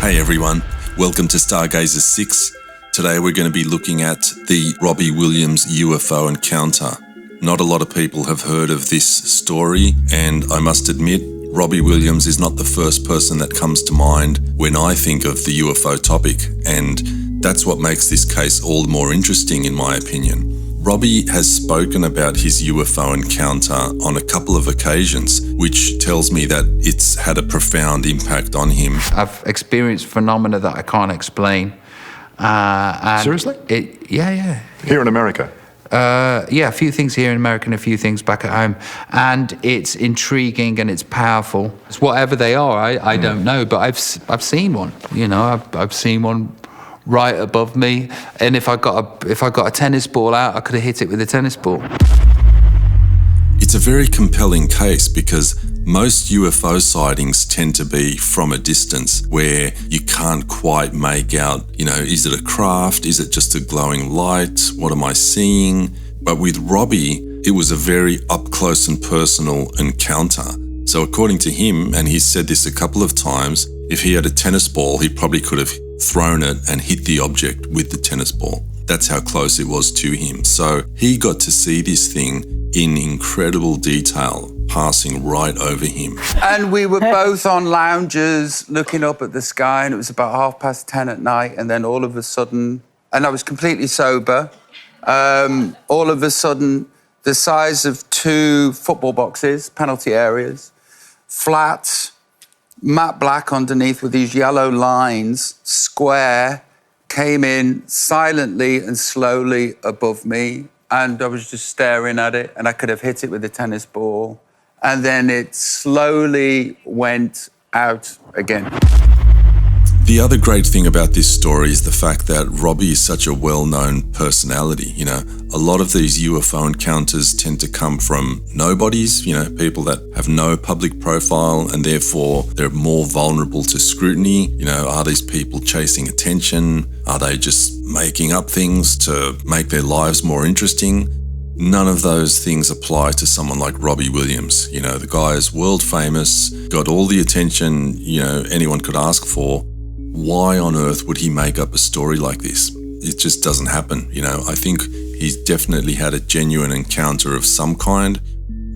Hey everyone, welcome to Stargazer 6. Today we're going to be looking at the Robbie Williams UFO encounter. Not a lot of people have heard of this story, and I must admit, Robbie Williams is not the first person that comes to mind when I think of the UFO topic, and that's what makes this case all the more interesting in my opinion. Robbie has spoken about his UFO encounter on a couple of occasions, which tells me that it's had a profound impact on him. I've experienced phenomena that I can't explain. Seriously? Yeah. Here in America? A few things here in America and a few things back at home. And it's intriguing and it's powerful. It's whatever they are, I don't know, but I've seen one. You know, I've seen one right above me, and if I got a tennis ball out, I could have hit it with a tennis ball. It's a very compelling case because most UFO sightings tend to be from a distance where you can't quite make out, is it a craft? Is it just a glowing light? What am I seeing? But with Robbie, it was a very up close and personal encounter. So according to him, and he's said this a couple of times, if he had a tennis ball, he probably could have thrown it and hit the object with the tennis ball. That's how close it was to him. So he got to see this thing in incredible detail, passing right over him. And we were both on lounges looking up at the sky, and it was about 10:30 at night, and then all of a sudden, and I was completely sober, all of a sudden, the size of 2 football boxes, penalty areas, flat, matte black underneath with these yellow lines, square, came in silently and slowly above me, and I was just staring at it, and I could have hit it with a tennis ball, and then it slowly went out again. The other great thing about this story is the fact that Robbie is such a well-known personality. A lot of these UFO encounters tend to come from nobodies, people that have no public profile and therefore they're more vulnerable to scrutiny. Are these people chasing attention? Are they just making up things to make their lives more interesting? None of those things apply to someone like Robbie Williams. The guy is world famous, got all the attention, anyone could ask for. Why on earth would he make up a story like this? It just doesn't happen. I think he's definitely had a genuine encounter of some kind.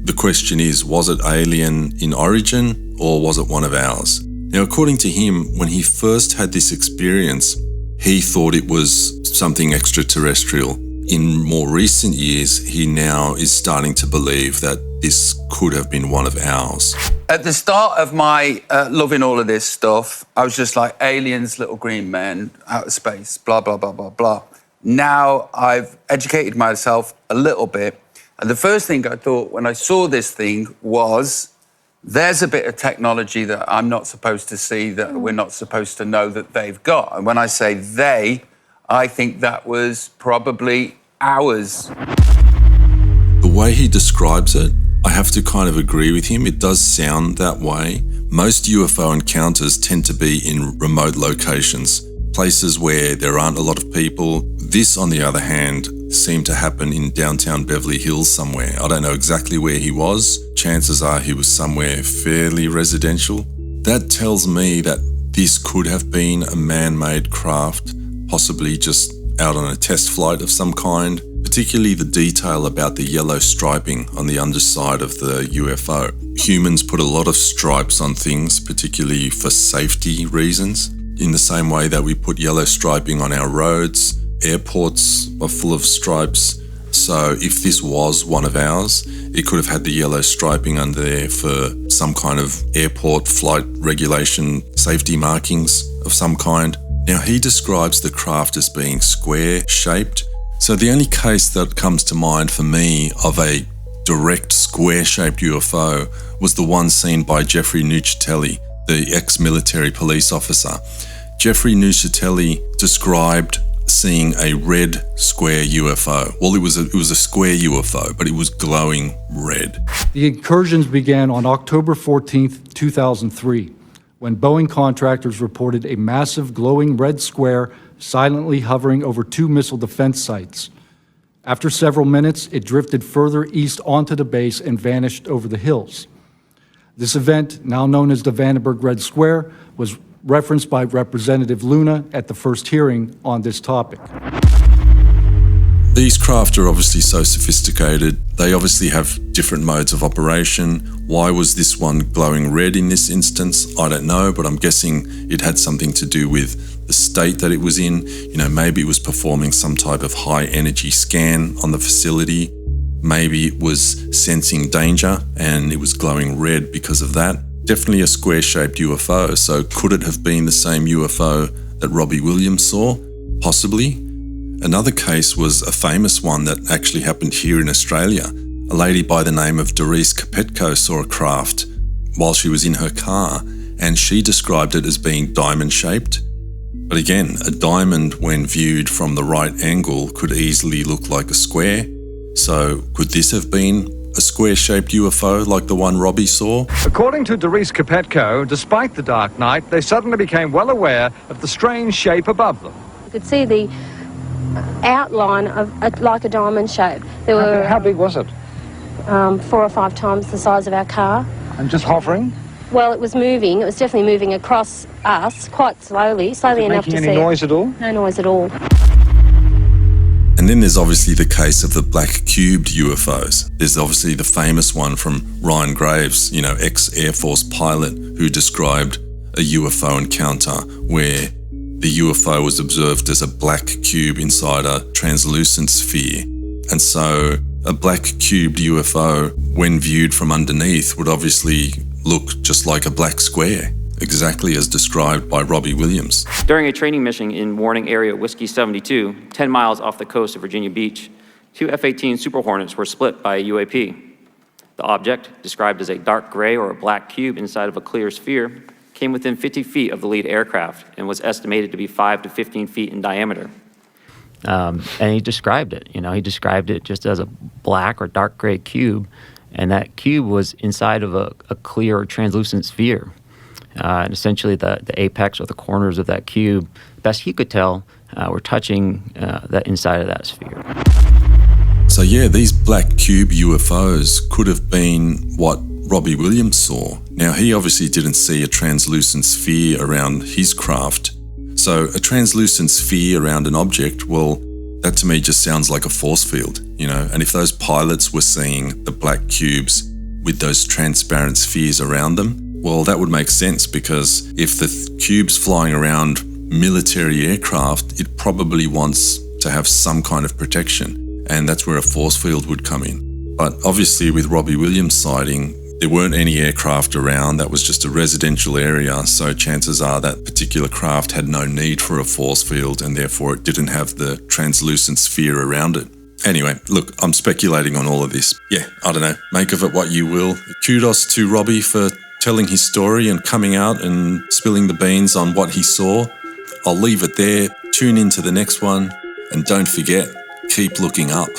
The question is, was it alien in origin or was it one of ours? Now, according to him, when he first had this experience, he thought it was something extraterrestrial. In more recent years, he now is starting to believe that this could have been one of ours. At the start of my loving all of this stuff, I was just like, aliens, little green men, outer space, blah, blah, blah, blah, blah. Now I've educated myself a little bit. And the first thing I thought when I saw this thing was, there's a bit of technology that I'm not supposed to see, that we're not supposed to know that they've got. And when I say they, I think that was probably ours. The way he describes it, I have to kind of agree with him. It does sound that way. Most UFO encounters tend to be in remote locations, places where there aren't a lot of people. This, on the other hand, seemed to happen in downtown Beverly Hills somewhere. I don't know exactly where he was. Chances are he was somewhere fairly residential. That tells me that this could have been a man-made craft, possibly just out on a test flight of some kind, particularly the detail about the yellow striping on the underside of the UFO. Humans put a lot of stripes on things, particularly for safety reasons, in the same way that we put yellow striping on our roads. Airports are full of stripes. So if this was one of ours, it could have had the yellow striping under there for some kind of airport flight regulation, safety markings of some kind. Now, he describes the craft as being square-shaped. So the only case that comes to mind for me of a direct square-shaped UFO was the one seen by Jeffrey Nuccetelli, the ex-military police officer. Jeffrey Nuccetelli described seeing a red square UFO. Well, it was a square UFO, but it was glowing red. The incursions began on October 14th, 2003, when Boeing contractors reported a massive glowing red square silently hovering over 2 missile defense sites. After several minutes, it drifted further east onto the base and vanished over the hills. This event, now known as the Vandenberg Red Square, was referenced by Representative Luna at the first hearing on this topic. These craft are obviously so sophisticated. They obviously have different modes of operation. Why was this one glowing red in this instance? I don't know, but I'm guessing it had something to do with the state that it was in. You know, maybe it was performing some type of high energy scan on the facility. Maybe it was sensing danger and it was glowing red because of that. Definitely a square-shaped UFO. So could it have been the same UFO that Robbie Williams saw? Possibly. Another case was a famous one that actually happened here in Australia. A lady by the name of Doris Kapetko saw a craft while she was in her car, and she described it as being diamond-shaped. But again, a diamond, when viewed from the right angle, could easily look like a square. So could this have been a square-shaped UFO like the one Robbie saw? According to Doris Kapetko, despite the dark night, they suddenly became well aware of the strange shape above them. You could see the outline of like a diamond shape. There were How big was it? 4 or 5 times the size of our car. And just hovering? Well, it was moving. It was definitely moving across us quite slowly enough to see. Making any noise at all? No noise at all. And then there's obviously the case of the black cubed UFOs. There's obviously the famous one from Ryan Graves, you know, ex-Air Force pilot, who described a UFO encounter where the UFO was observed as a black cube inside a translucent sphere. And so a black cubed UFO, when viewed from underneath, would obviously look just like a black square, exactly as described by Robbie Williams. During a training mission in Warning Area Whiskey 72, 10 miles off the coast of Virginia Beach, 2 F-18 Super Hornets were split by a UAP. The object, described as a dark gray or a black cube inside of a clear sphere, came within 50 feet of the lead aircraft and was estimated to be 5 to 15 feet in diameter. And he described it. He described it just as a black or dark gray cube, and that cube was inside of a clear or translucent sphere. And essentially the apex or the corners of that cube, best he could tell, were touching that inside of that sphere. So yeah, these black cube UFOs could have been what Robbie Williams saw. Now, he obviously didn't see a translucent sphere around his craft. So a translucent sphere around an object, well, that to me just sounds like a force field, you know? And if those pilots were seeing the black cubes with those transparent spheres around them, well, that would make sense, because if the cube's flying around military aircraft, it probably wants to have some kind of protection, and that's where a force field would come in. But obviously with Robbie Williams' sighting, there weren't any aircraft around. That was just a residential area, so chances are that particular craft had no need for a force field, and therefore it didn't have the translucent sphere around it. Anyway, look, I'm speculating on all of this. Yeah, I don't know. Make of it what you will. Kudos to Robbie for telling his story and coming out and spilling the beans on what he saw. I'll leave it there. Tune in to the next one, and don't forget, keep looking up.